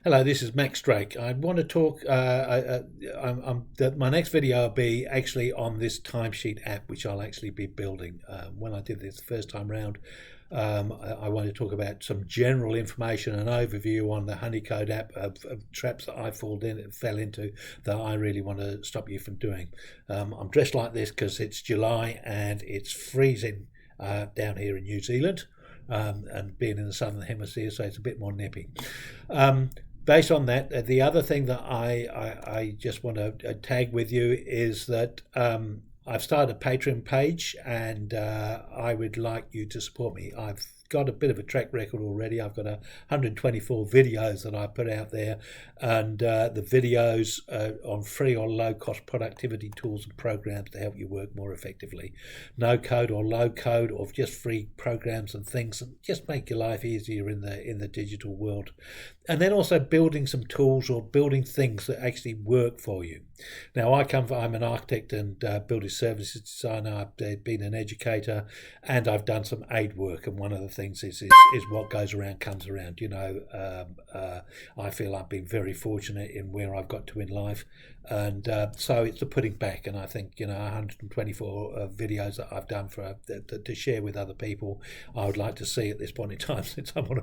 Hello, this is Max Drake. I want to talk. My next video will be actually on this timesheet app, which I'll actually be building. When I did this the first time round, I want to talk about some general information and overview on the Honeycode app of traps that I fell into that I really want to stop you from doing. I'm dressed like this because it's July and it's freezing down here in New Zealand. And being in the southern hemisphere, so it's a bit more nippy. Based on that, the other thing that I just want to tag with you is that I've started a Patreon page, and I would like you to support me. I've got a bit of a track record already. I've got 124 videos that I put out there, and the videos on free or low cost productivity tools and programs to help you work more effectively. No code or low code, or just free programs and things that just make your life easier in the digital world. And then also building some tools or building things that actually work for you. Now, I'm an architect and building services designer. I've been an educator, and I've done some aid work. And one of the things is what goes around comes around. I feel I've been very fortunate in where I've got to in life, and so it's the putting back. And I think 124 videos that I've done to share with other people, I would like to see at this point in time, since I'm on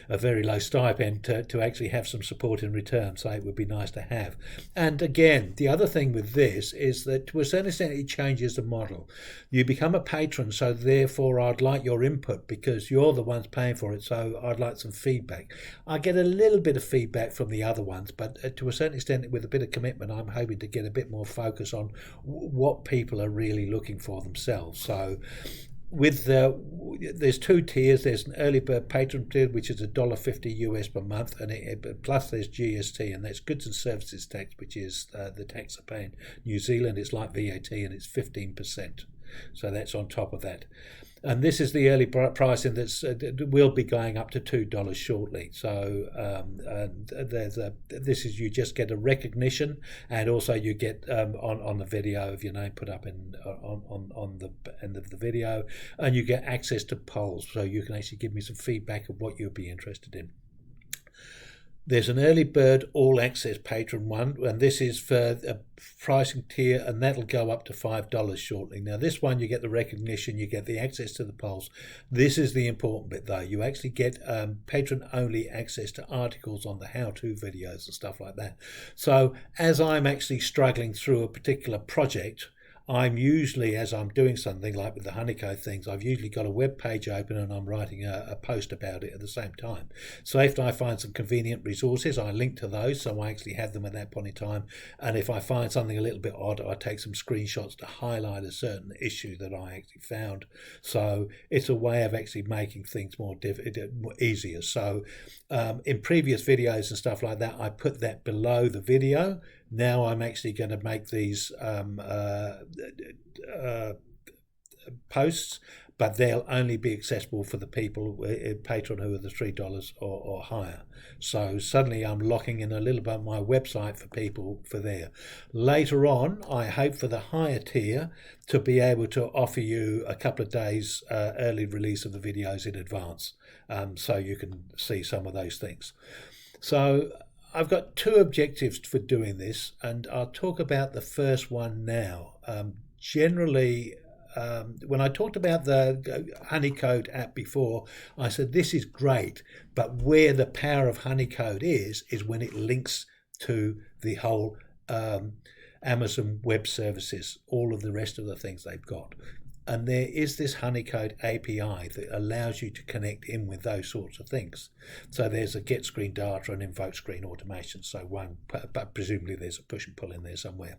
a very low stipend, to actually have some support in return. So it would be nice to have. And again, the other thing with this is that to a certain extent it changes the model. You become a patron, so therefore I'd like your input because you're the ones paying for it. So I'd like some feedback. I get a little bit of feedback from the other ones, but to a certain extent, with a bit of commitment, I'm hoping to get a bit more focus on what people are really looking for themselves. So there's two tiers. There's an early bird patron tier, which is $1.50 US per month, and plus there's GST, and that's goods and services tax, which is the tax I pay in New Zealand. It's like VAT, and it's 15%. So that's on top of that. And this is the early pricing that will be going up to $2 shortly. So you just get a recognition, and also you get on the video of your name put up on the end of the video, and you get access to polls, so you can actually give me some feedback of what you'd be interested in. There's an early bird all access patron one, and this is for a pricing tier, and that'll go up to $5 shortly. Now this one, you get the recognition, you get the access to the polls. This is the important bit though. You actually get patron only access to articles on the how-to videos and stuff like that. So as I'm actually struggling through a particular project, I'm usually, as I'm doing something like with the Honeycode things, I've usually got a web page open and I'm writing a post about it at the same time. So if I find some convenient resources, I link to those, so I actually have them at that point in time. And if I find something a little bit odd, I take some screenshots to highlight a certain issue that I actually found. So it's a way of actually making things more easier. So in previous videos and stuff like that, I put that below the video. Now I'm actually going to make these posts, but they'll only be accessible for the people patron who are the $3 or higher. So suddenly I'm locking in a little bit of my website for people for there. Later on, I hope for the higher tier to be able to offer you a couple of days early release of the videos in advance, so you can see some of those things. So I've got two objectives for doing this, and I'll talk about the first one now. Generally, when I talked about the Honeycode app before, I said this is great, but where the power of Honeycode is when it links to the whole Amazon Web Services, all of the rest of the things they've got. And there is this Honeycode API that allows you to connect in with those sorts of things. So there's a get screen data and invoke screen automation. So but presumably there's a push and pull in there somewhere.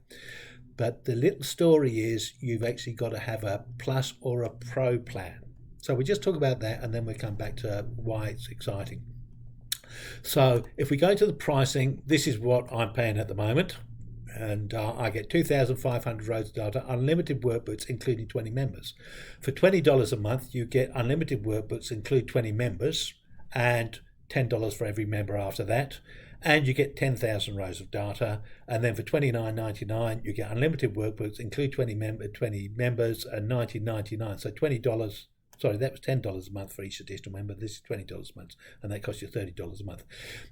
But the little story is you've actually got to have a plus or a pro plan. So we just talk about that, and then we come back to why it's exciting. So if we go to the pricing, this is what I'm paying at the moment. And I get 2,500 rows of data, unlimited workbooks, including 20 members. For $20 a month, you get unlimited workbooks, include 20 members, and $10 for every member after that. And you get 10,000 rows of data. And then for $29.99, you get unlimited workbooks, include 20 members, and $19.99. So $20 Sorry, that was $10 a month for each additional member. This is $20 a month, and that costs you $30 a month.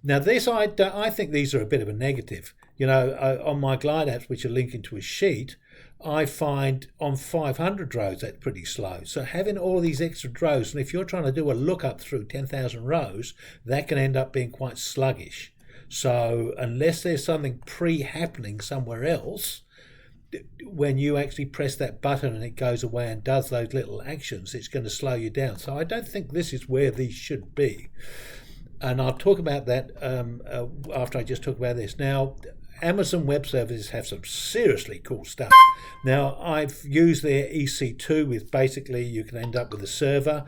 Now, this I think these are a bit of a negative. On my Glide apps, which are linking to a sheet, I find on 500 rows that's pretty slow. So having all these extra rows, and if you're trying to do a lookup through 10,000 rows, that can end up being quite sluggish. So unless there's something pre-happening somewhere else, when you actually press that button and it goes away and does those little actions, it's going to slow you down. So I don't think this is where these should be. And I'll talk about that after I just talk about this. Now, Amazon Web Services have some seriously cool stuff. Now, I've used their EC2 with basically you can end up with a server.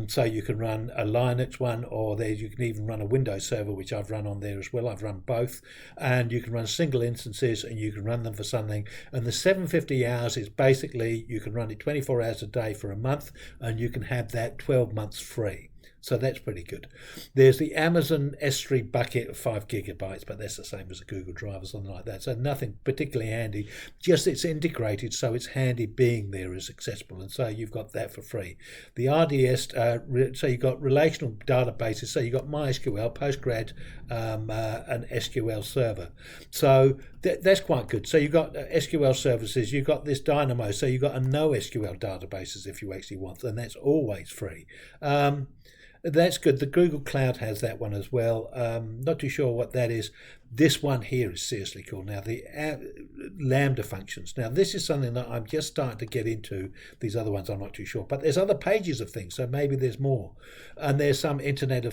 So you can run a Linux one, or you can even run a Windows server, which I've run on there as well. I've run both. And you can run single instances, and you can run them for something. And the 750 hours is basically you can run it 24 hours a day for a month, and you can have that 12 months free. So that's pretty good. There's the Amazon S3 bucket of 5 gigabytes, but that's the same as a Google Drive or something like that. So nothing particularly handy, just it's integrated, so it's handy being there is accessible. And so you've got that for free. The RDS, so you've got relational databases. So you've got MySQL, Postgres, and SQL Server. So that's quite good. So you've got SQL services, you've got this Dynamo, so you've got a NoSQL databases if you actually want, and that's always free. That's good. The Google Cloud has that one as well. Not too sure what that is. This one here is seriously cool. Now, the Lambda Functions. Now, this is something that I'm just starting to get into. These other ones I'm not too sure. But there's other pages of things, so maybe there's more. And there's some Internet of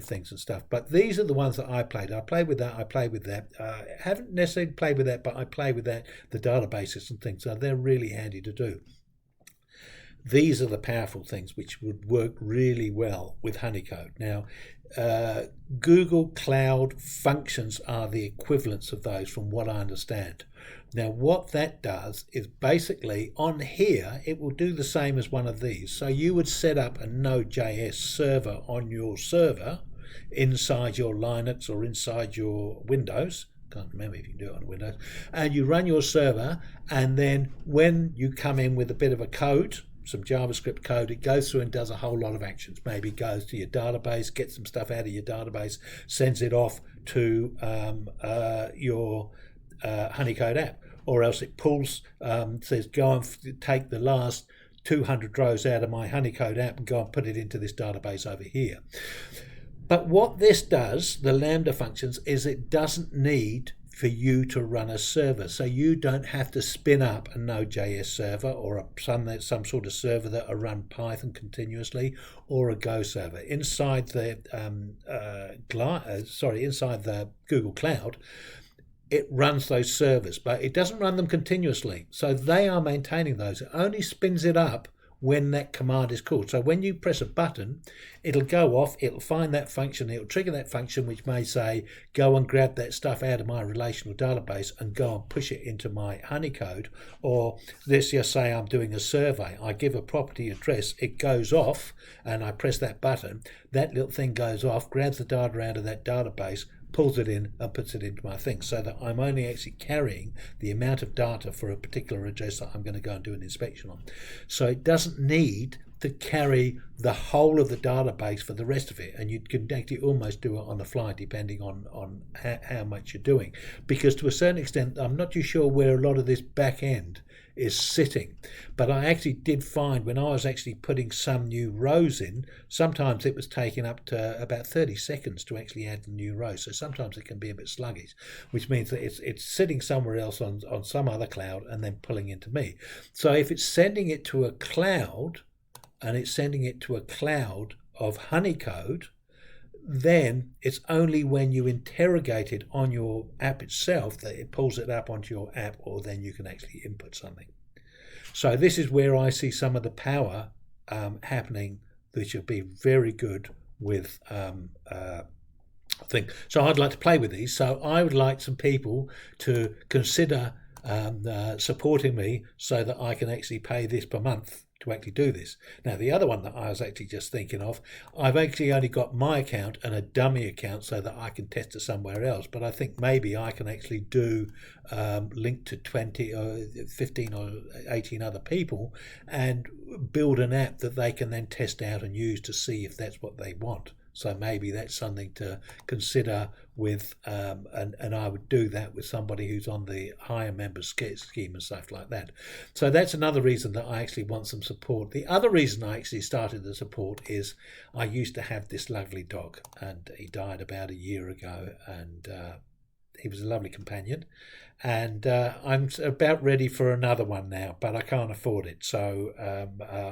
Things and stuff. But these are the ones that I played. I played with that. I played with that. I haven't necessarily played with that, but I play with that, the databases and things. So they're really handy to do. These are the powerful things which would work really well with Honeycode. Now, Google Cloud Functions are the equivalents of those from what I understand. Now, what that does is basically on here, it will do the same as one of these. So you would set up a Node.js server on your server inside your Linux or inside your Windows. Can't remember if you can do it on Windows. And you run your server, and then when you come in with a bit of a code, some JavaScript code, it goes through and does a whole lot of actions. Maybe it goes to your database, gets some stuff out of your database, sends it off to your Honeycode app, or else it pulls, says go and take the last 200 rows out of my Honeycode app and go and put it into this database over here. But what this does, the Lambda Functions, is it doesn't need for you to run a server. So you don't have to spin up a Node.js server or some sort of server that will run Python continuously, or a Go server. Inside the inside the Google Cloud, it runs those servers, but it doesn't run them continuously. So they are maintaining those. It only spins it up when that command is called. So when you press a button, it'll go off, it'll find that function, it'll trigger that function, which may say, go and grab that stuff out of my relational database and go and push it into my Honeycode. Or let's just say I'm doing a survey. I give a property address, it goes off, and I press that button, that little thing goes off, grabs the data out of that database, pulls it in and puts it into my thing, so that I'm only actually carrying the amount of data for a particular address that I'm going to go and do an inspection on. So it doesn't need to carry the whole of the database for the rest of it, and you can actually almost do it on the fly depending on how much you're doing, because to a certain extent I'm not too sure where a lot of this back end is sitting. But I actually did find when I was actually putting some new rows in, sometimes it was taking up to about 30 seconds to actually add the new rows. So sometimes it can be a bit sluggish, which means that it's sitting somewhere else on some other cloud and then pulling into me. So if it's sending it to a cloud, and it's sending it to a cloud of Honeycode, then it's only when you interrogate it on your app itself that it pulls it up onto your app, or then you can actually input something. So this is where I see some of the power happening, which would be very good with thing. So I'd like to play with these. So I would like some people to consider supporting me so that I can actually pay this per month to actually do this. Now, the other one that I was actually just thinking of, I've actually only got my account and a dummy account so that I can test it somewhere else. But I think maybe I can actually do link to 20 or 15 or 18 other people and build an app that they can then test out and use to see if that's what they want. So maybe that's something to consider with, and I would do that with somebody who's on the higher member scheme and stuff like that. So that's another reason that I actually want some support. The other reason I actually started the support is I used to have this lovely dog, and he died about a year ago, and he was a lovely companion, and I'm about ready for another one now, but I can't afford it. So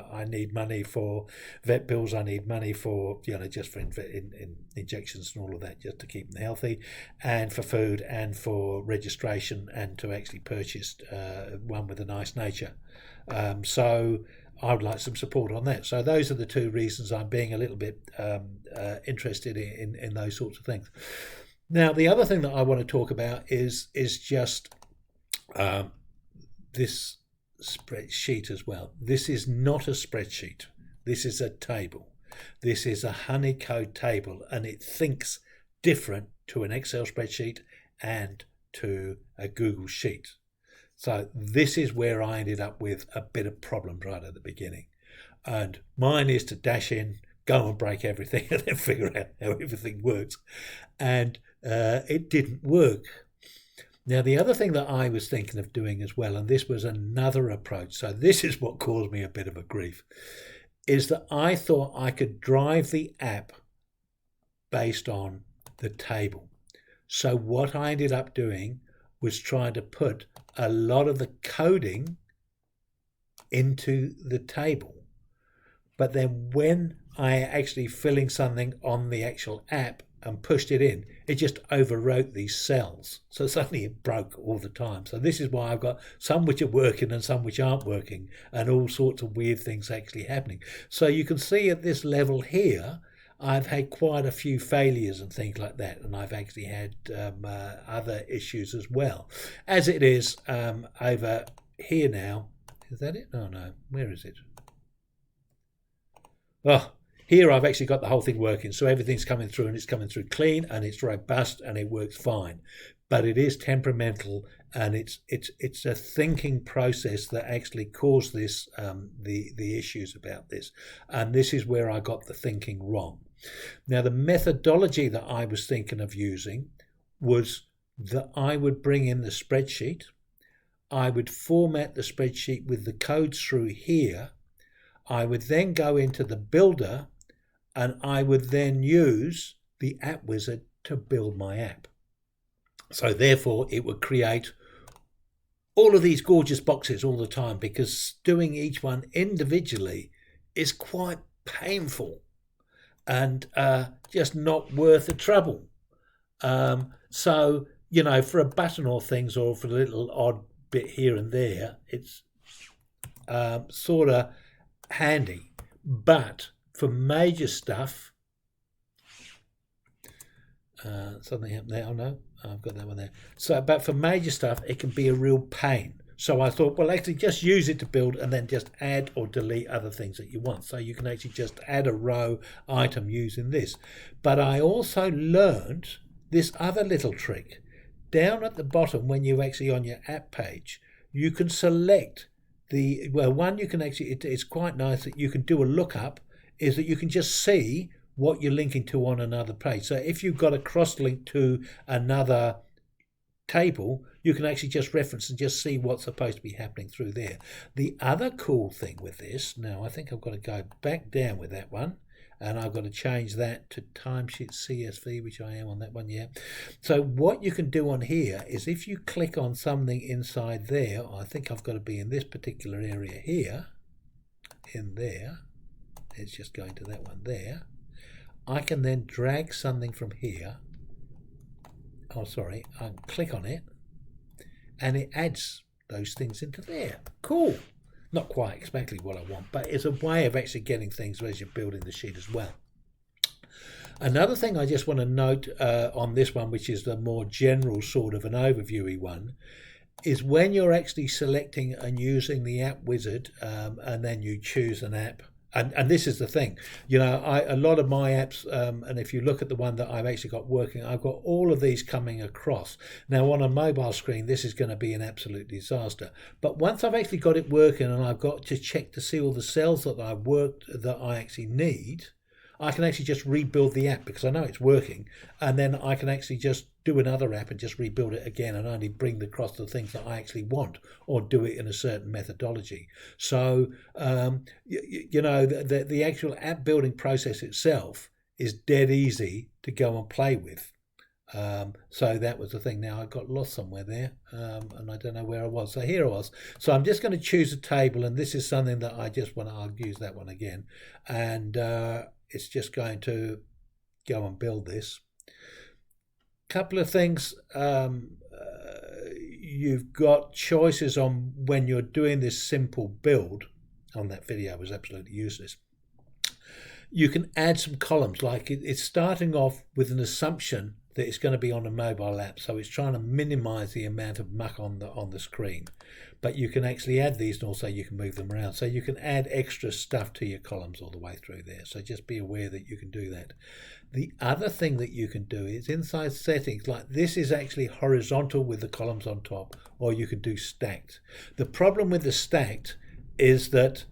I need money for vet bills. I need money for, just for injections and all of that, just to keep them healthy, and for food, and for registration, and to actually purchase one with a nice nature. So I would like some support on that. So those are the two reasons I'm being a little bit interested in those sorts of things. Now, the other thing that I want to talk about is just this spreadsheet as well. This is not a spreadsheet. This is a table. This is a Honeycode table, and it thinks different to an Excel spreadsheet and to a Google Sheet. So this is where I ended up with a bit of problem right at the beginning. And mine is to dash in, go and break everything, and then figure out how everything works. And it didn't work. Now, the other thing that I was thinking of doing as well, and this was another approach, so this is what caused me a bit of a grief, is that I thought I could drive the app based on the table. So what I ended up doing was trying to put a lot of the coding into the table. But then when I actually filling something on the actual app and pushed it in, it just overwrote these cells. So suddenly it broke all the time. So this is why I've got some which are working and some which aren't working, and all sorts of weird things actually happening. So you can see at this level here, I've had quite a few failures and things like that, and I've actually had other issues as well. As it is over here now, is that it? Oh no, where is it? Oh, here I've actually got the whole thing working, so everything's coming through, and it's coming through clean, and it's robust, and it works fine. But it is temperamental, and it's a thinking process that actually caused this the issues about this, and this is where I got the thinking wrong. Now, the methodology that I was thinking of using was that I would bring in the spreadsheet, I would format the spreadsheet with the codes through here, I would then go into the builder, and I would then use the app wizard to build my app. So therefore it would create all of these gorgeous boxes all the time, because doing each one individually is quite painful and just not worth the trouble. So, for a button or things, or for a little odd bit here and there, it's sort of handy. But for major stuff, something happened there. Oh no, I've got that one there. So, but for major stuff, it can be a real pain. So I thought, well, actually just use it to build, and then just add or delete other things that you want. So you can actually just add a row item using this. But I also learned this other little trick. Down at the bottom, when you're actually on your app page, you can select you can actually, it's quite nice that you can do a lookup, is that you can just see what you're linking to on another page. So if you've got a cross-link to another table, you can actually just reference and just see what's supposed to be happening through there. The other cool thing with this, now I think I've got to go back down with that one, and I've got to change that to timesheet CSV, which I am on that one, yeah. So what you can do on here is if you click on something inside there, I think I've got to be in this particular area here, in there, it's just going to that one there. I can then drag something from here, I can click on it, and it adds those things into there. Cool. Not quite exactly what I want, but it's a way of actually getting things as you're building the sheet as well. Another thing I just want to note on this one, which is the more general sort of an overviewy one, is when you're actually selecting and using the app wizard, and then you choose an app. And this is the thing, a lot of my apps, and if you look at the one that I've actually got working, I've got all of these coming across. Now on a mobile screen, this is going to be an absolute disaster. But once I've actually got it working and I've got to check to see all the cells that I've worked that I actually need, I can actually just rebuild the app because I know it's working, and then I can actually just do another app and just rebuild it again and only bring across the things that I actually want, or do it in a certain methodology. So, the actual app building process itself is dead easy to go and play with. So that was the thing. Now I got lost somewhere there, and I don't know where I was. So here I was. So I'm just going to choose a table, and this is something that I just want to, I'll use that one again. And it's just going to go and build this. Couple of things. You've got choices on when you're doing this simple build. On that video was absolutely useless. You can add some columns, like it's starting off with an assumption that it's going to be on a mobile app, so it's trying to minimize the amount of muck on the screen. But you can actually add these, and also you can move them around, so you can add extra stuff to your columns all the way through there. So just be aware that you can do that. The other thing that you can do is inside settings, like this is actually horizontal with the columns on top, or you could do stacked. The problem with the stacked is that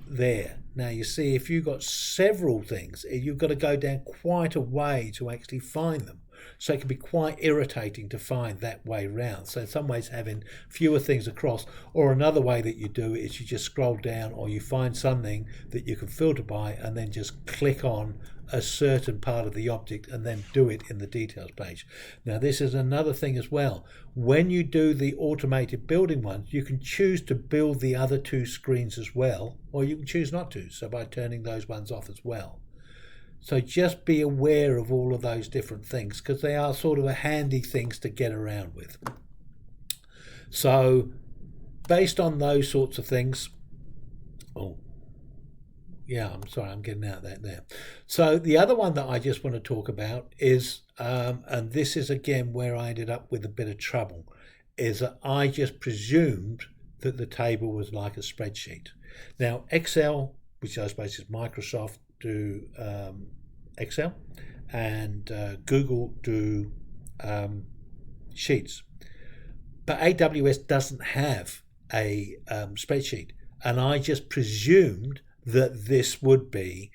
there. Now you see, if you've got several things, you've got to go down quite a way to actually find them. So it can be quite irritating to find that way round. So in some ways, having fewer things across, or another way that you do it is you just scroll down, or you find something that you can filter by and then just click on a certain part of the object and then do it in the details page. Now this is another thing as well. When you do the automated building ones, you can choose to build the other two screens as well, or you can choose not to, so by turning those ones off as well. So just be aware of all of those different things, because they are sort of a handy things to get around with. So based on those sorts of things, I'm sorry, I'm getting out of that there. So the other one that I just want to talk about is, and this is again where I ended up with a bit of trouble, is that I just presumed that the table was like a spreadsheet. Now Excel, which I suppose is Microsoft, do Excel, and Google do Sheets. But AWS doesn't have a spreadsheet, and I just presumed that this would be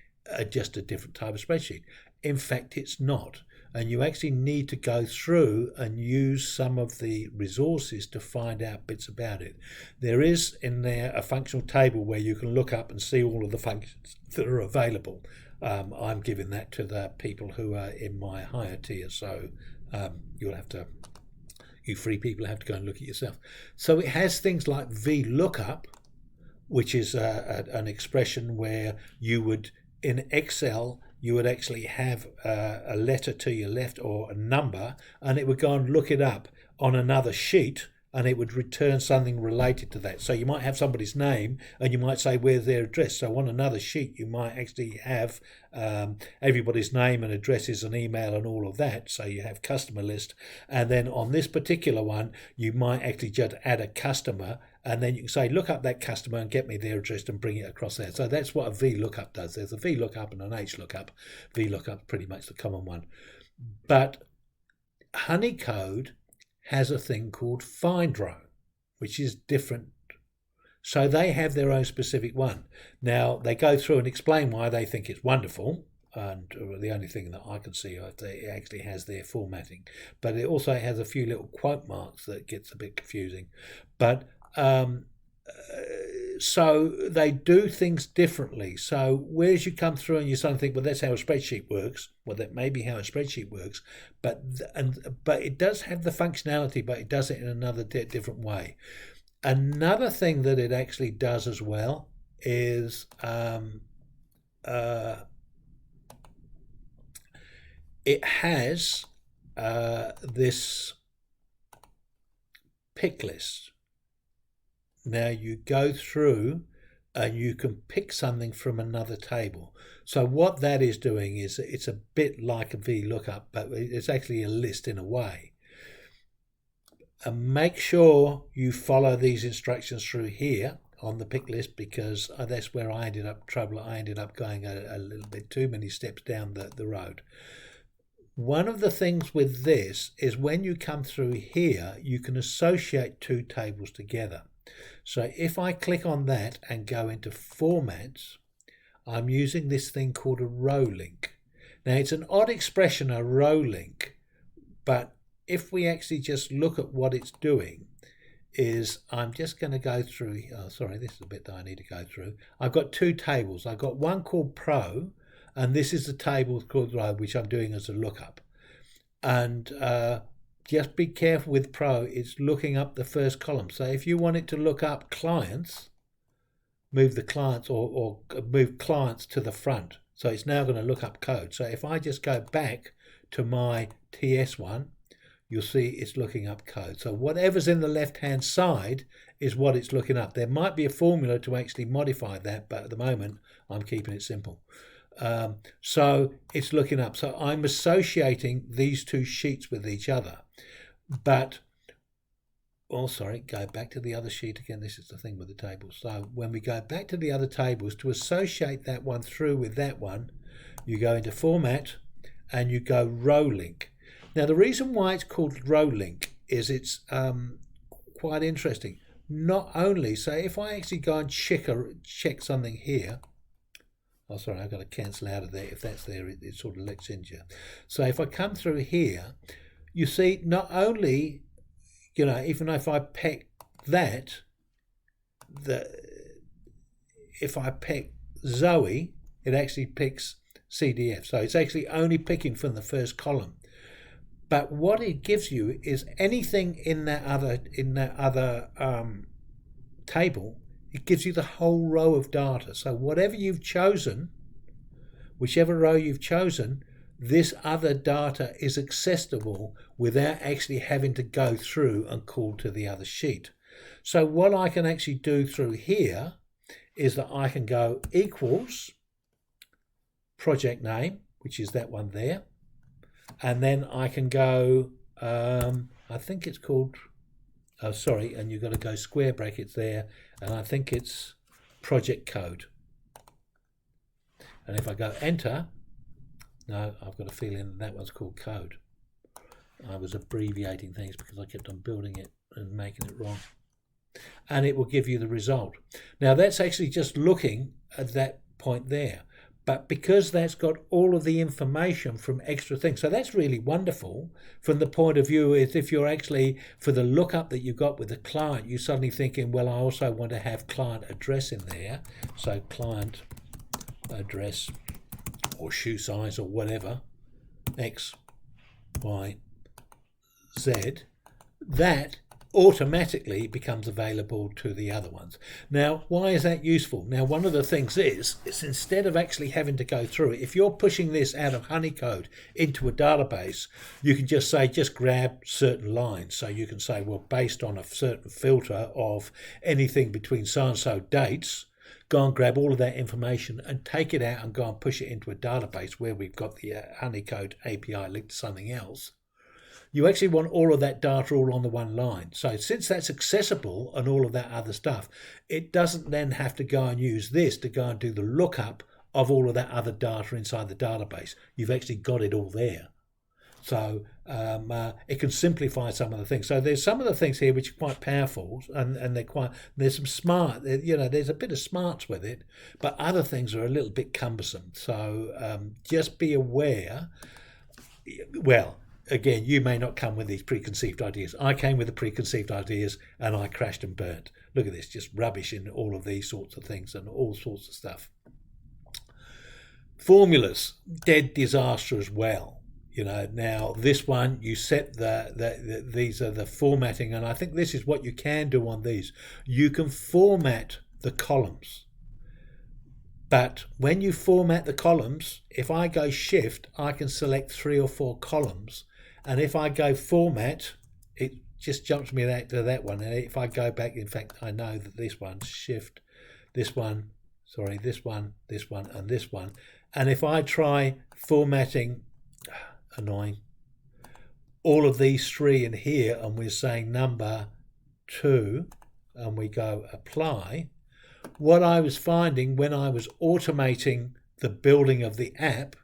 just a different type of spreadsheet. In fact, it's not. And you actually need to go through and use some of the resources to find out bits about it. There is in there a functional table where you can look up and see all of the functions that are available. I'm giving that to the people who are in my higher tier, so you free people have to go and look at yourself. So it has things like Vlookup, which is an expression where you would, in Excel, you would actually have a letter to your left or a number, and it would go and look it up on another sheet, and it would return something related to that. So you might have somebody's name, and you might say where's their address. So on another sheet, you might actually have everybody's name and addresses and email and all of that. So you have customer list. And then on this particular one, you might actually just add a customer, and then you can say, look up that customer and get me their address and bring it across there. So that's what a VLOOKUP does. There's a VLOOKUP and an HLOOKUP. VLOOKUP is pretty much the common one. But Honeycode has a thing called find row, which is different. So they have their own specific one. Now, they go through and explain why they think it's wonderful. And the only thing that I can see is it actually has their formatting. But it also has a few little quote marks that gets a bit confusing. But so they do things differently. So whereas you come through and you suddenly think, well, that's how a spreadsheet works. Well, that may be how a spreadsheet works, but it does have the functionality, but it does it in another different way. Another thing that it actually does as well is it has this pick list. Now you go through and you can pick something from another table. So what that is doing is it's a bit like a VLOOKUP, but it's actually a list in a way. And make sure you follow these instructions through here on the pick list, because that's where I ended up going a little bit too many steps down the road. One of the things with this is when you come through here, you can associate two tables together. So if I click on that and go into formats, I'm using this thing called a row link. Now it's an odd expression, a row link, but if we actually just look at what it's doing, is I'm just going to go through, oh sorry, this is a bit that I need to go through. I've got two tables. I've got one called Pro, and this is the table called Row, which I'm doing as a lookup. And just be careful with Pro, it's looking up the first column. So if you want it to look up clients, move the clients or move clients to the front. So it's now going to look up code. So if I just go back to my TS one, you'll see it's looking up code. So whatever's in the left-hand side is what it's looking up. There might be a formula to actually modify that, but at the moment, I'm keeping it simple. So it's looking up. So I'm associating these two sheets with each other. But, oh, sorry, go back to the other sheet again. This is the thing with the tables. So when we go back to the other tables, to associate that one through with that one, you go into Format and you go Row Link. Now, the reason why it's called row link is it's quite interesting. Not only, so if I actually go and check something here, oh, sorry, I've got to cancel out of there. If that's there, it sort of lets into you. So if I come through here, you see not only, you know, even if I pick that, if I pick Zoe, it actually picks CDF. So it's actually only picking from the first column. But what it gives you is anything in that other table, it gives you the whole row of data. So whatever you've chosen, whichever row you've chosen, this other data is accessible without actually having to go through and call to the other sheet. So what I can actually do through here is that I can go equals project name, which is that one there. And then I can go, I think it's called, oh sorry, and you've got to go square brackets there, and I think it's project code. And if I go enter, no, I've got a feeling that one's called code. I was abbreviating things because I kept on building it and making it wrong. And it will give you the result. Now that's actually just looking at that point there. But because that's got all of the information from extra things, so that's really wonderful from the point of view is if you're actually, for the lookup that you've got with the client, you're suddenly thinking, well, I also want to have client address in there. So client address or shoe size or whatever, X, Y, Z, that automatically becomes available to the other ones. Now, why is that useful? Now, one of the things is instead of actually having to go through it, if you're pushing this out of Honeycode into a database, you can just say, just grab certain lines. So you can say, well, based on a certain filter of anything between so-and-so dates, go and grab all of that information and take it out and go and push it into a database where we've got the Honeycode API linked to something else. You actually want all of that data all on the one line. So since that's accessible and all of that other stuff, it doesn't then have to go and use this to go and do the lookup of all of that other data inside the database. You've actually got it all there. So it can simplify some of the things. So there's some of the things here which are quite powerful and there's some smart, there's a bit of smarts with it, but other things are a little bit cumbersome. So just be aware, well, again, you may not come with these preconceived ideas. I came with the preconceived ideas and I crashed and burnt. Look at this, just rubbish in all of these sorts of things and all sorts of stuff. Formulas, dead disaster as well. Now this one, you set these are the formatting, and I think this is what you can do on these. You can format the columns. But when you format the columns, if I go shift, I can select 3 or 4 columns. And if I go format, it just jumps me to that one. And if I go back, in fact, I know that this one's shift, this one, and this one. And if I try formatting, annoying, all of these three in here, and we're saying number 2, and we go apply, what I was finding when I was automating the building of the app,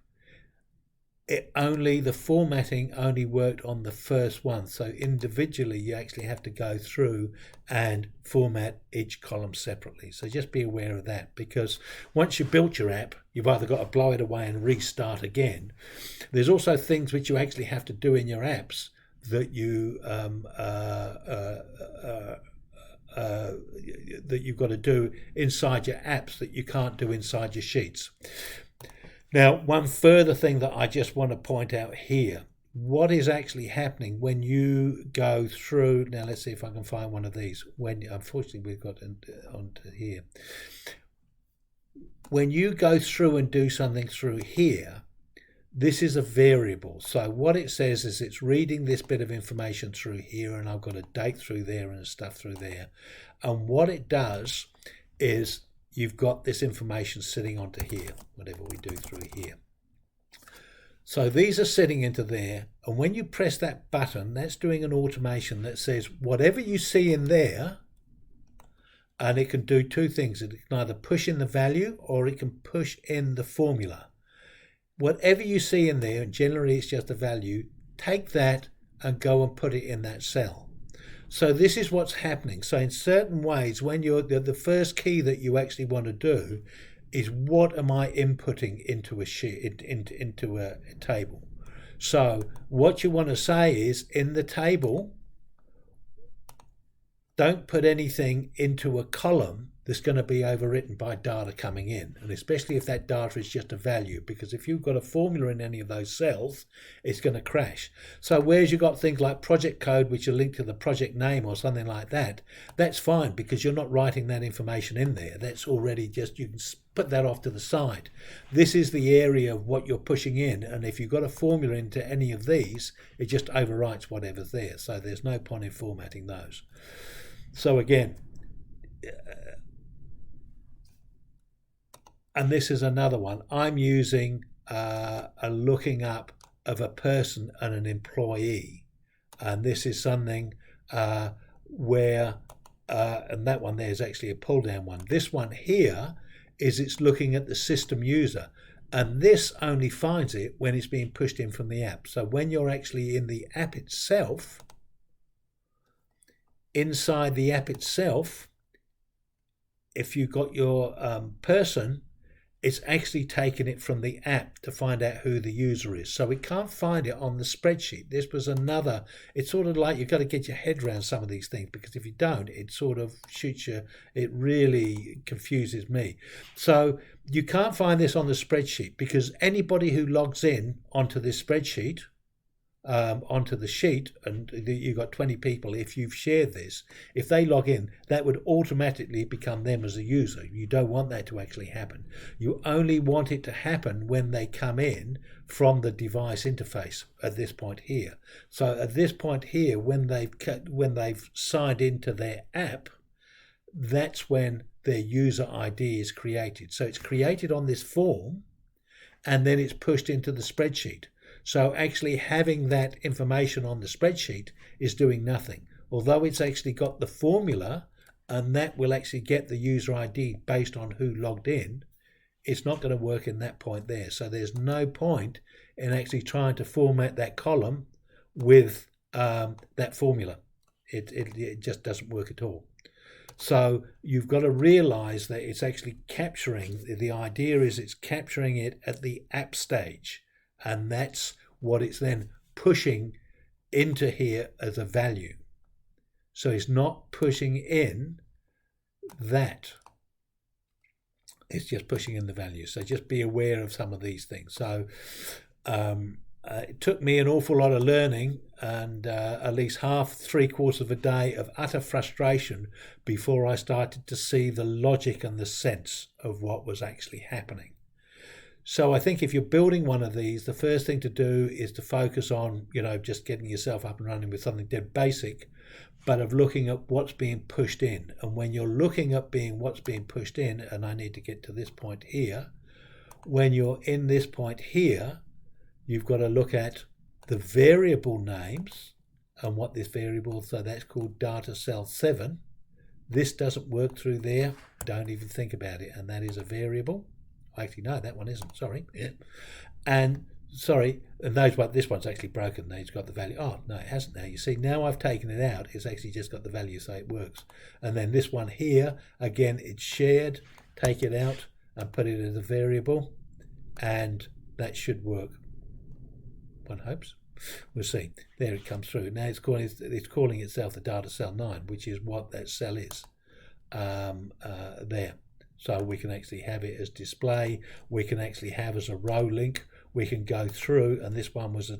the formatting only worked on the first one. So individually you actually have to go through and format each column separately. So just be aware of that, because once you've built your app, you've either got to blow it away and restart again. There's also things which you actually have to do in your apps that you've got to do inside your apps that you can't do inside your sheets. Now, one further thing that I just want to point out here, what is actually happening when you go through, now let's see if I can find one of these, unfortunately we've got onto here. When you go through and do something through here, this is a variable. So what it says is it's reading this bit of information through here, and I've got a date through there and stuff through there. And what it does is you've got this information sitting onto here, whatever we do through here. So these are sitting into there, and when you press that button, that's doing an automation that says whatever you see in there, and it can do two things. It can either push in the value or it can push in the formula. Whatever you see in there, and generally it's just a value, take that and go and put it in that cell. So this is what's happening. So in certain ways, when you're the first key that you actually want to do is what am I inputting into a sheet, into a table. So what you want to say is in the table, don't put anything into a column that's going to be overwritten by data coming in, and especially if that data is just a value, because if you've got a formula in any of those cells, it's going to crash. So whereas you've got things like project code which are linked to the project name or something like that, that's fine because you're not writing that information in there. That's already just, you can put that off to the side. This is the area of what you're pushing in, and if you've got a formula into any of these, it just overwrites whatever's there. So there's no point in formatting those. So again, and this is another one. I'm using a looking up of a person and an employee. And this is something where, and that one there is actually a pull down one. This one here is it's looking at the system user. And this only finds it when it's being pushed in from the app. So when you're actually in the app itself, inside the app itself, if you've got your person, it's actually taking it from the app to find out who the user is. So it can't find it on the spreadsheet. This was another, it's sort of like you've got to get your head around some of these things, because if you don't, it sort of shoots you, it really confuses me. So you can't find this on the spreadsheet because anybody who logs in onto this spreadsheet, onto the sheet, and you've got 20 people, if you've shared this, if they log in, that would automatically become them as a user. You don't want that to actually happen. You only want it to happen when they come in from the device interface at this point here. So at this point here, when they've signed into their app, that's when their user ID is created. So it's created on this form and then it's pushed into the spreadsheet. So actually having that information on the spreadsheet is doing nothing. Although it's actually got the formula, and that will actually get the user ID based on who logged in, it's not going to work in that point there. So there's no point in actually trying to format that column with that formula. It just doesn't work at all. So you've got to realize that it's actually capturing, the idea is it's capturing it at the app stage. And that's what it's then pushing into here as a value. So it's not pushing in that. It's just pushing in the value. So just be aware of some of these things. So it took me an awful lot of learning and at least three-quarters of a day of utter frustration before I started to see the logic and the sense of what was actually happening. So I think if you're building one of these, the first thing to do is to focus on, just getting yourself up and running with something dead basic, but of looking at what's being pushed in. And when you're looking at what's being pushed in, and I need to get to this point here, when you're in this point here, you've got to look at the variable names and what this variable, so that's called data cell 7. This doesn't work through there. Don't even think about it. And that is a variable. Actually, no, that one isn't. Sorry. Yeah. And sorry, and those one, this one's actually broken. Now it's got the value. Oh, no, it hasn't now. You see, now I've taken it out. It's actually just got the value, so it works. And then this one here, again, it's shared. Take it out and put it as a variable. And that should work. One hopes. We'll see. There it comes through. Now it's calling itself the data cell 9, which is what that cell is there. So we can actually have it as display. We can actually have as a row link. We can go through, and this one was a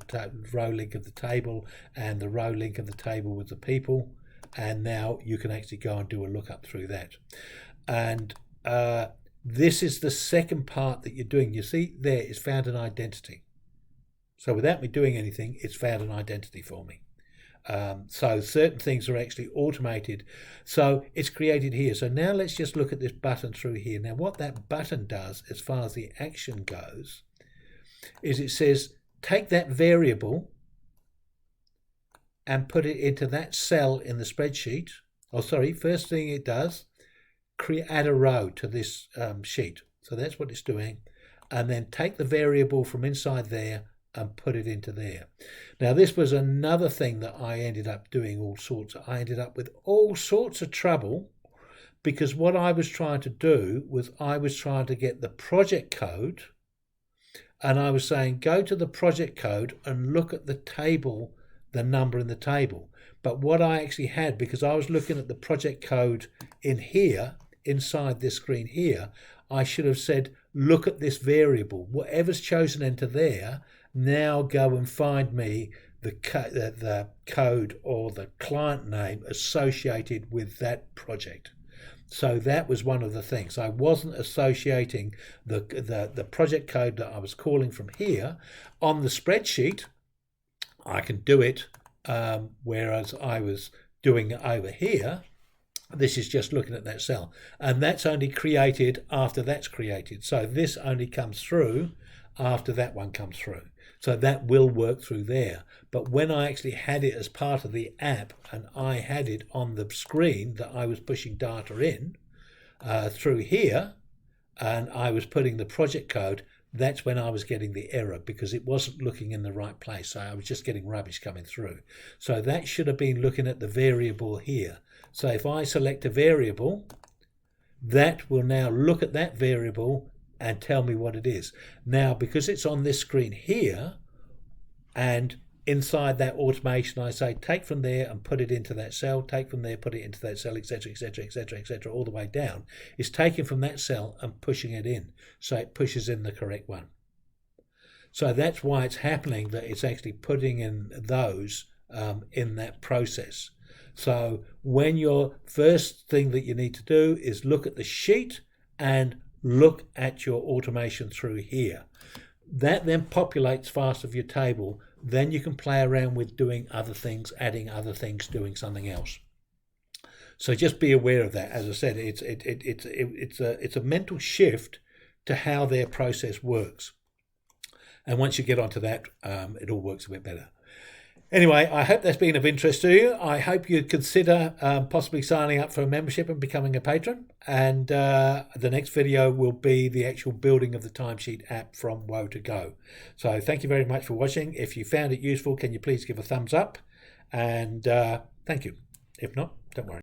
row link of the table, and the row link of the table was the people. And now you can actually go and do a lookup through that. And this is the second part that you're doing. You see there, it's found an identity. So without me doing anything, it's found an identity for me. So certain things are actually automated. So it's created here. So now let's just look at this button through here. Now what that button does, as far as the action goes, is it says, take that variable and put it into that cell in the spreadsheet. Oh, sorry, first thing it does, add a row to this sheet. So that's what it's doing. And then take the variable from inside there and put it into there. Now this was another thing that I ended up doing I ended up with all sorts of trouble, because what I was trying to do was I was trying to get the project code, and I was saying go to the project code and look at the table, the number in the table. But what I actually had, because I was looking at the project code in here, inside this screen here, I should have said look at this variable, whatever's chosen into there. Now go and find me the code or the client name associated with that project. So that was one of the things. I wasn't associating the project code that I was calling from here on the spreadsheet. I can do it, whereas I was doing it over here. This is just looking at that cell. And that's only created after that's created. So this only comes through after that one comes through. So that will work through there. But when I actually had it as part of the app and I had it on the screen that I was pushing data in through here, and I was putting the project code, that's when I was getting the error, because it wasn't looking in the right place. So I was just getting rubbish coming through. So that should have been looking at the variable here. So if I select a variable, that will now look at that variable and tell me what it is. Now, because it's on this screen here, and inside that automation, I say take from there and put it into that cell, take from there, put it into that cell, etc., etc., etc., etc., all the way down. It's taking from that cell and pushing it in. So it pushes in the correct one. So that's why it's happening, that it's actually putting in those in that process. So when your first thing that you need to do is look at the sheet and look at your automation through here. That then populates fast of your table. Then you can play around with doing other things, adding other things, doing something else. So just be aware of that. As I said, it's a mental shift to how their process works. And once you get onto that, it all works a bit better. Anyway, I hope that's been of interest to you. I hope you consider possibly signing up for a membership and becoming a patron. And the next video will be the actual building of the timesheet app from woe to go. So thank you very much for watching. If you found it useful, can you please give a thumbs up? And thank you. If not, don't worry.